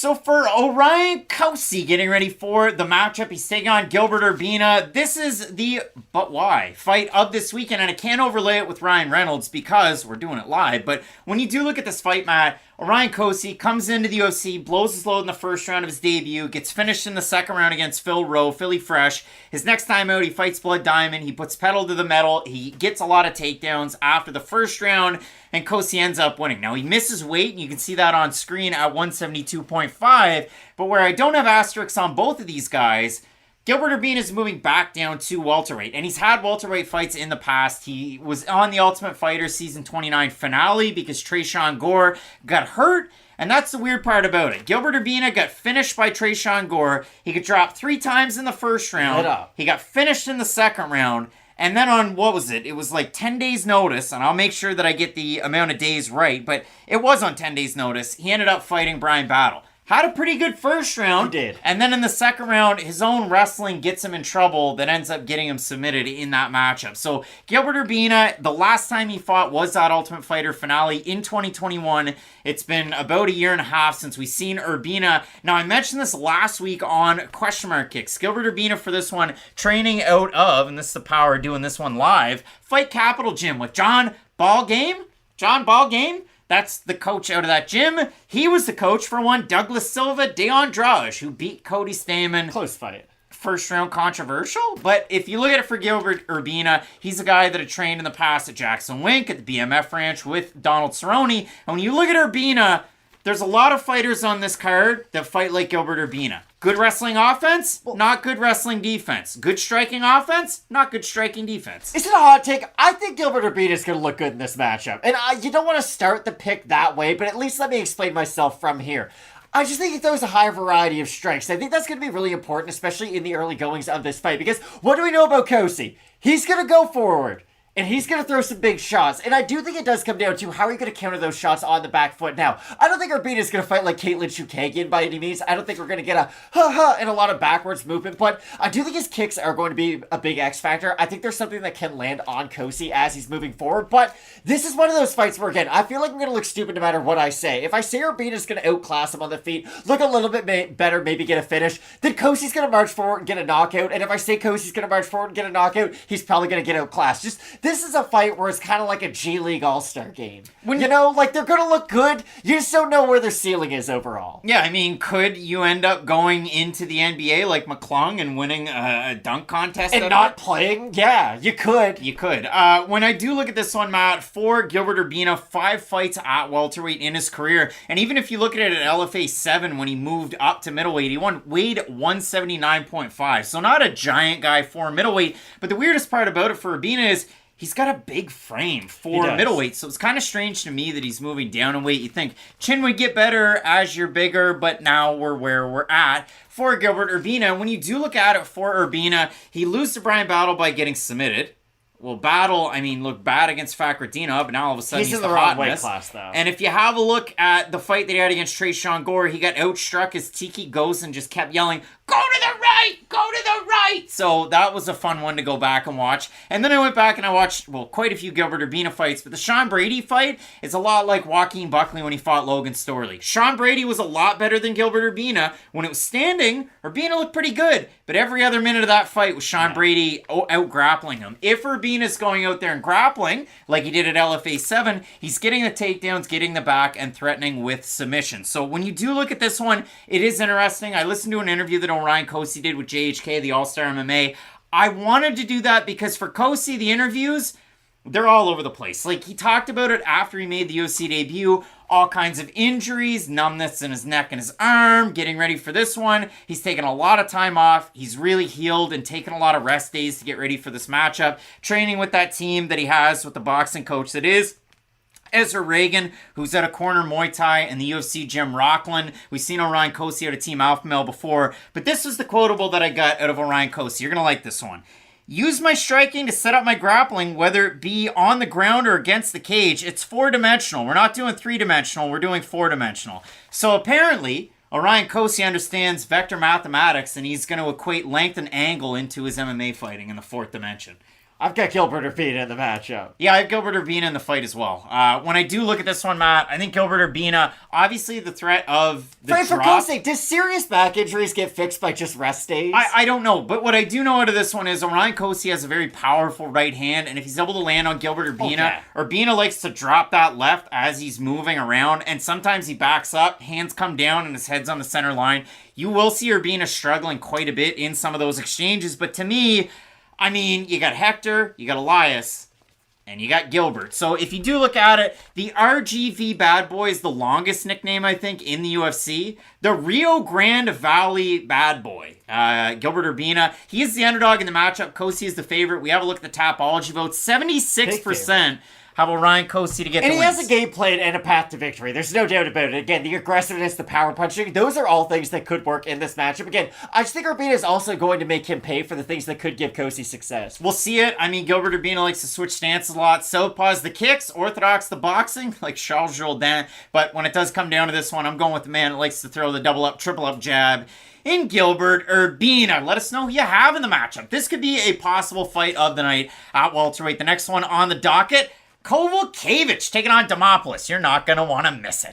So for Orion Cosce getting ready for the matchup, he's taking on Gilbert Urbina. This is the But Why fight of this weekend, and I can't overlay it with Ryan Reynolds because we're doing it live. But when you do look at this fight, Matt, Orion Cosce comes into the UFC, blows his load in the first round of his debut, gets finished in the second round against Phil Rowe, Philly Fresh. His next time out, he fights Blood Diamond. He puts pedal to the metal. He gets a lot of takedowns after the first round, and Cosce ends up winning. Now, he misses weight, and you can see that on screen at 172.5, but where I don't have asterisks on both of these guys, Gilbert Urbina is moving back down to welterweight, and he's had welterweight fights in the past. He was on the Ultimate Fighter Season 29 finale because Tresean Gore got hurt, and that's the weird part about it. Gilbert Urbina got finished by Tresean Gore. He got dropped 3 times in the first round. He got finished in the second round, and then on, what was it? It was like 10 days notice, and I'll make sure that I get the amount of days right, but it was on 10 days notice. He ended up fighting Brian Battle. Had a pretty good first round. He did. And then in the second round, his own wrestling gets him in trouble that ends up getting him submitted in that matchup. So Gilbert Urbina, the last time he fought was that Ultimate Fighter finale in 2021. It's been about a year and a half since we've seen Urbina. Now, I mentioned this last week on Question Mark Kicks. Gilbert Urbina for this one, training out of, and this is the power of doing this one live, Fight Capital Gym with John Ballgame. John Ballgame. That's the coach out of that gym. He was the coach for one Douglas Silva de Andrade, who beat Cody Stamann. Close fight. First round controversial, but if you look at it for Gilbert Urbina, he's a guy that had trained in the past at Jackson Wink, at the BMF Ranch with Donald Cerrone. And when you look at Urbina, there's a lot of fighters on this card that fight like Gilbert Urbina. Good wrestling offense, not good wrestling defense. Good striking offense, not good striking defense. Is it a hot take? I think Gilbert Urbina is going to look good in this matchup. And you don't want to start the pick that way, but at least let me explain myself from here. I just think there was a higher variety of strikes. I think that's going to be really important, especially in the early goings of this fight. Because what do we know about Cosce? He's going to go forward. And he's going to throw some big shots. And I do think it does come down to how are you going to counter those shots on the back foot. Now, I don't think Urbina is going to fight like Caitlin Chukagian by any means. I don't think we're going to get a ha-ha and a lot of backwards movement. But I do think his kicks are going to be a big X factor. I think there's something that can land on Cosce as he's moving forward. But this is one of those fights where, again, I feel like I'm going to look stupid no matter what I say. If I say Urbina is going to outclass him on the feet, look a little bit better, maybe get a finish, then Cosce's going to march forward and get a knockout. And if I say Cosce's going to march forward and get a knockout, he's probably going to get outclassed. This is a fight where it's kind of like a G League All-Star game. You know, like they're going to look good. You just don't know where their ceiling is overall. Yeah, I mean, could you end up going into the NBA like McClung and winning a dunk contest? And not playing? Yeah, you could. You could. When I do look at this one, Matt, for Gilbert Urbina, 5 fights at welterweight in his career. And even if you look at it at LFA 7 when he moved up to middleweight, he weighed 179.5. So not a giant guy for middleweight. But the weirdest part about it for Urbina is he's got a big frame for middleweight, so it's kind of strange to me that he's moving down in weight. You think chin would get better as you're bigger, but now we're where we're at for Gilbert Urbina. When you do look at it for Urbina, he loses to Brian Battle by getting submitted. Well, Battle, I mean, looked bad against Fakradina, but now all of a sudden he's in the wrong hotness. weight class, though. And if you have a look at the fight that he had against Tresean Gore, he got outstruck as Tiki goes and just kept yelling, "Go to the right! Go to the right!" So that was a fun one to go back and watch. And then I went back and I watched, well, quite a few Gilbert Urbina fights, but the Sean Brady fight is a lot like Joaquin Buckley when he fought Logan Storley. Sean Brady was a lot better than Gilbert Urbina. When it was standing, Urbina looked pretty good, but every other minute of that fight was Sean Brady out-grappling him. If Urbina's going out there and grappling, like he did at LFA 7, he's getting the takedowns, getting the back, and threatening with submission. So when you do look at this one, it is interesting. I listened to an interview that Orion Cosce did with JHK, the All-Star MMA. I wanted to do that because for Cosce, the interviews, they're all over the place. Like, he talked about it after he made the UFC debut, all kinds of injuries, numbness in his neck and his arm, getting ready for this one. He's taken a lot of time off. He's really healed and taken a lot of rest days to get ready for this matchup. Training with that team that he has with the boxing coach that is Ezra Reagan, who's at a corner Muay Thai in the UFC gym Rockland. We've seen Orion Cosce at a Team Alpha Male before, but this was the quotable that I got out of Orion Cosce. You're going to like this one. Use my striking to set up my grappling, whether it be on the ground or against the cage. It's 4-dimensional. We're not doing 3-dimensional. We're doing 4-dimensional. So apparently, Orion Cosce understands vector mathematics, and he's going to equate length and angle into his MMA fighting in the 4th dimension. I've got Gilbert Urbina in the matchup. Yeah, I have Gilbert Urbina in the fight as well. When I do look at this one, Matt, I think Gilbert Urbina, obviously the threat of the For drop. God's sake, does serious back injuries get fixed by just rest days? I don't know, but what I do know out of this one is Orion Cosce has a very powerful right hand, and if he's able to land on Gilbert Urbina, Urbina likes to drop that left as he's moving around, and sometimes he backs up, hands come down, and his head's on the center line. You will see Urbina struggling quite a bit in some of those exchanges, but to me, I mean, you got Hector, you got Elias, and you got Gilbert. So if you do look at it, the RGV Bad Boy is the longest nickname, I think, in the UFC. The Rio Grande Valley Bad Boy, Gilbert Urbina, he is the underdog in the matchup. Cosce is the favorite. We have a look at the Tapology votes. 76% have Orion Cosce to get the wins. And he has a game plan and a path to victory. There's no doubt about it. Again, the aggressiveness, the power punching, those are all things that could work in this matchup. Again, I just think Urbina is also going to make him pay for the things that could give Cosce success. We'll see it. I mean, Gilbert Urbina likes to switch stances a lot. Southpaw's the kicks, orthodox the boxing, like Charles Jourdain. But when it does come down to this one, I'm going with the man that likes to throw the double up, triple up jab in Gilbert Urbina. Let us know who you have in the matchup. This could be a possible fight of the night at welterweight. The next one on the docket, Kowalkiewicz taking on Demopoulos. You're not going to want to miss it.